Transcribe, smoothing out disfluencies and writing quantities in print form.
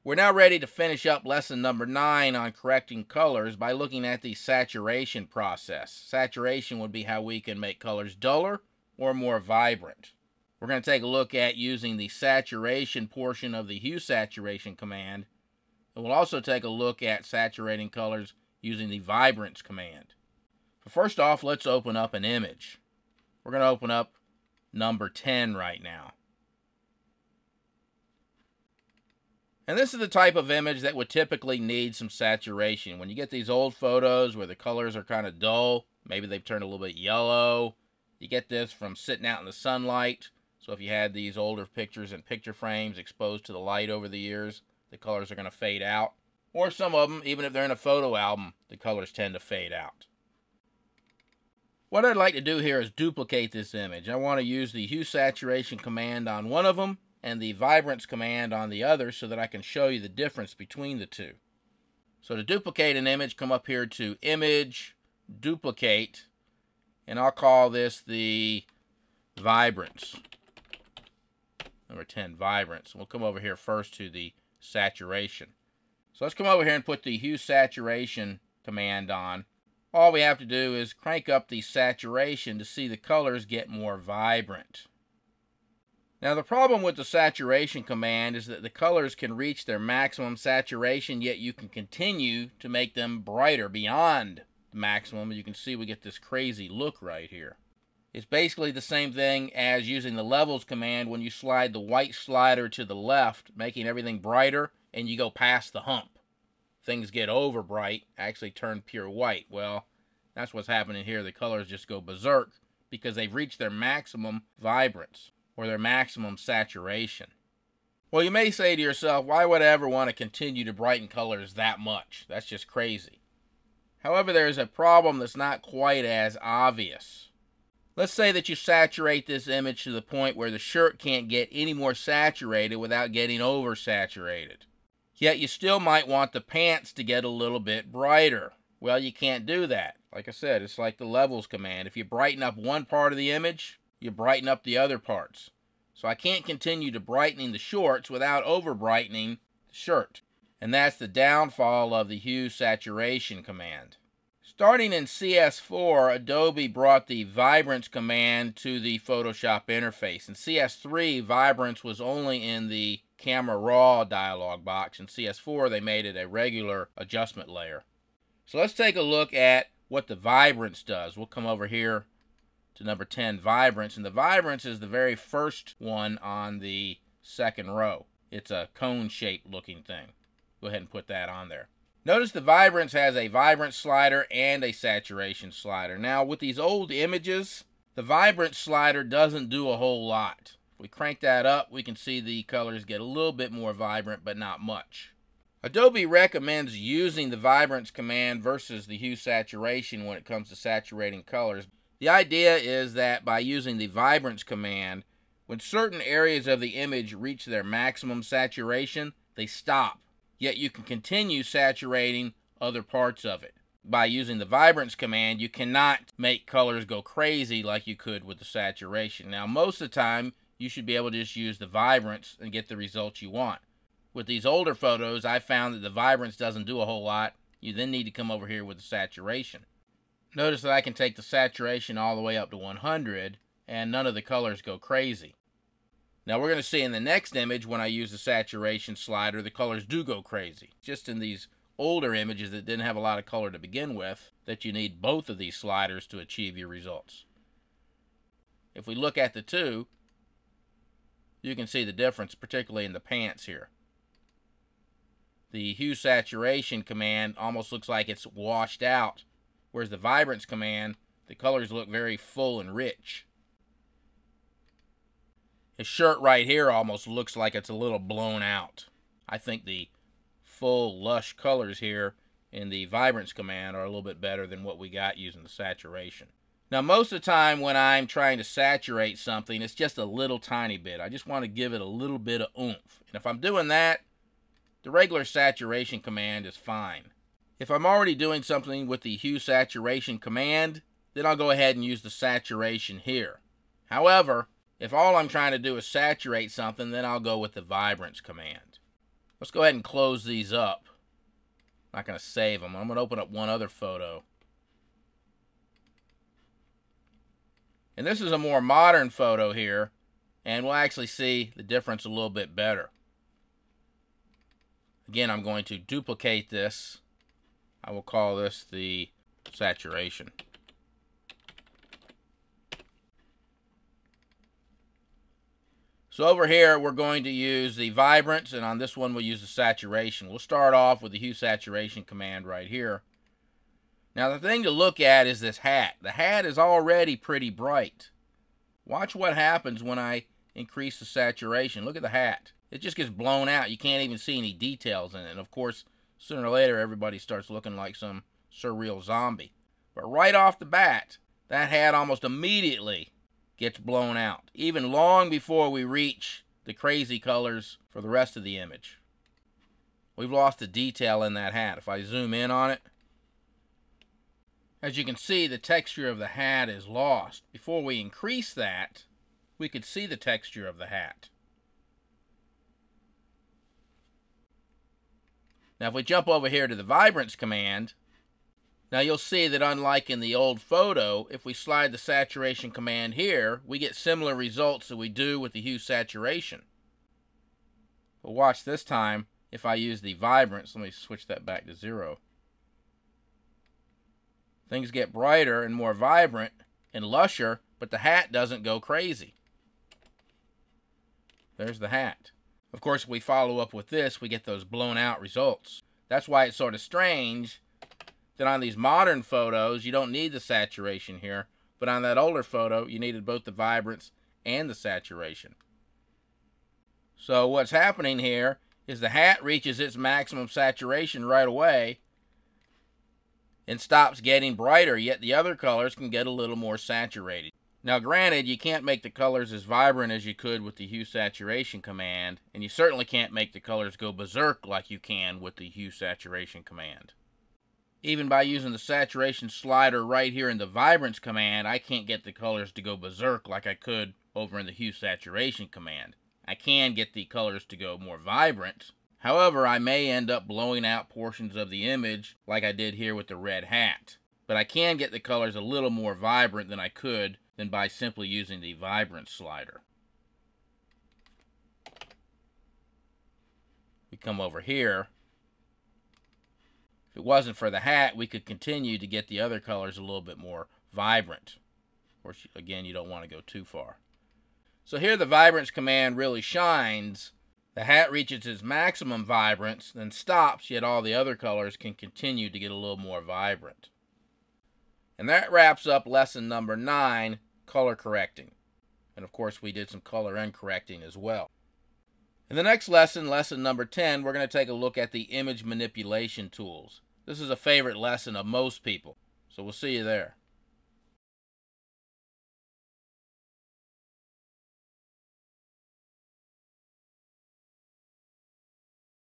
We're now ready to finish up lesson number 9 on correcting colors by looking at the saturation process. Saturation would be how we can make colors duller or more vibrant. We're going to take a look at using the saturation portion of the hue saturation command, and we'll also take a look at saturating colors using the vibrance command. But first off, let's open up an image. We're going to open up number 10 right now. And this is the type of image that would typically need some saturation. When you get these old photos where the colors are kind of dull, maybe they've turned a little bit yellow, you get this from sitting out in the sunlight. So if you had these older pictures in picture frames exposed to the light over the years, the colors are going to fade out. Or some of them, even if they're in a photo album, the colors tend to fade out. What I'd like to do here is duplicate this image. I want to use the hue saturation command on one of them and the vibrance command on the other so that I can show you the difference between the two. So to duplicate an image, come up here to Image, Duplicate, and I'll call this the Vibrance. Number 10, Vibrance. We'll come over here first to the Saturation. So let's come over here and put the hue saturation command on. All we have to do is crank up the saturation to see the colors get more vibrant. Now the problem with the saturation command is that the colors can reach their maximum saturation, yet you can continue to make them brighter beyond the maximum. You can see we get this crazy look right here. It's basically the same thing as using the levels command when you slide the white slider to the left, making everything brighter, and you go past the hump. Things get over bright, actually turn pure white. Well, that's what's happening here. The colors just go berserk because they've reached their maximum vibrance or their maximum saturation. Well, you may say to yourself, why would I ever want to continue to brighten colors that much? That's just crazy. However, there's a problem that's not quite as obvious. Let's say that you saturate this image to the point where the shirt can't get any more saturated without getting oversaturated. Yet you still might want the pants to get a little bit brighter. Well, you can't do that. Like I said, it's like the levels command. If you brighten up one part of the image, you brighten up the other parts. So I can't continue to brightening the shorts without over brightening the shirt. And that's the downfall of the hue saturation command. Starting in CS4, Adobe brought the Vibrance command to the Photoshop interface. In CS3, Vibrance was only in the Camera Raw dialog box. In CS4, they made it a regular adjustment layer. So let's take a look at what the Vibrance does. We'll come over here to number 10, Vibrance. And the Vibrance is the very first one on the second row. It's a cone-shaped looking thing. Go ahead and put that on there. Notice the Vibrance has a Vibrance slider and a saturation slider. Now, with these old images, the Vibrance slider doesn't do a whole lot. If we crank that up, we can see the colors get a little bit more vibrant, but not much. Adobe recommends using the Vibrance command versus the hue saturation when it comes to saturating colors. The idea is that by using the Vibrance command, when certain areas of the image reach their maximum saturation, they stop. Yet you can continue saturating other parts of it. By using the Vibrance command, you cannot make colors go crazy like you could with the saturation. Now, most of the time, you should be able to just use the Vibrance and get the results you want. With these older photos, I found that the Vibrance doesn't do a whole lot. You then need to come over here with the saturation. Notice that I can take the saturation all the way up to 100, and none of the colors go crazy. Now we're going to see in the next image, when I use the saturation slider, the colors do go crazy. Just in these older images that didn't have a lot of color to begin with, that you need both of these sliders to achieve your results. If we look at the two, you can see the difference, particularly in the pants here. The hue saturation command almost looks like it's washed out, whereas the Vibrance command, the colors look very full and rich. His shirt right here almost looks like it's a little blown out. I think the full, lush colors here in the Vibrance command are a little bit better than what we got using the saturation. Now, most of the time when I'm trying to saturate something, it's just a little tiny bit. I just want to give it a little bit of oomph. And if I'm doing that, the regular saturation command is fine. If I'm already doing something with the hue saturation command, then I'll go ahead and use the saturation here. However, if all I'm trying to do is saturate something, then I'll go with the Vibrance command. Let's go ahead and close these up. I'm not going to save them. I'm going to open up one other photo. And this is a more modern photo here, and we'll actually see the difference a little bit better. Again, I'm going to duplicate this. I will call this the saturation. So over here, we're going to use the vibrance, and on this one, we'll use the saturation. We'll start off with the hue saturation command right here. Now, the thing to look at is this hat. The hat is already pretty bright. Watch what happens when I increase the saturation. Look at the hat. It just gets blown out. You can't even see any details in it. And of course, sooner or later, everybody starts looking like some surreal zombie. But right off the bat, that hat almost immediately gets blown out, even long before we reach the crazy colors for the rest of the image. We've lost the detail in that hat. If I zoom in on it, as you can see, the texture of the hat is lost. Before we increase that, we could see the texture of the hat. Now if we jump over here to the vibrance command, now you'll see that unlike in the old photo, if we slide the saturation command here, we get similar results that we do with the hue saturation. But watch this time, if I use the vibrance, let me switch that back to 0. Things get brighter and more vibrant and lusher, but the hat doesn't go crazy. There's the hat. Of course, if we follow up with this, we get those blown out results. That's why it's sort of strange that on these modern photos, you don't need the saturation here, but on that older photo, you needed both the vibrance and the saturation. So what's happening here is the hat reaches its maximum saturation right away and stops getting brighter, yet the other colors can get a little more saturated. Now granted, you can't make the colors as vibrant as you could with the hue saturation command, and you certainly can't make the colors go berserk like you can with the hue saturation command. Even by using the saturation slider right here in the vibrance command, I can't get the colors to go berserk like I could over in the hue saturation command. I can get the colors to go more vibrant. However, I may end up blowing out portions of the image like I did here with the red hat. But I can get the colors a little more vibrant than I could than by simply using the vibrance slider. We come over here. If it wasn't for the hat, we could continue to get the other colors a little bit more vibrant. Of course, again, you don't want to go too far. So here the vibrance command really shines. The hat reaches its maximum vibrance, then stops, yet all the other colors can continue to get a little more vibrant. And that wraps up lesson number 9, color correcting. And of course, we did some color uncorrecting as well. In the next lesson, lesson number 10, we're going to take a look at the image manipulation tools. This is a favorite lesson of most people, so we'll see you there.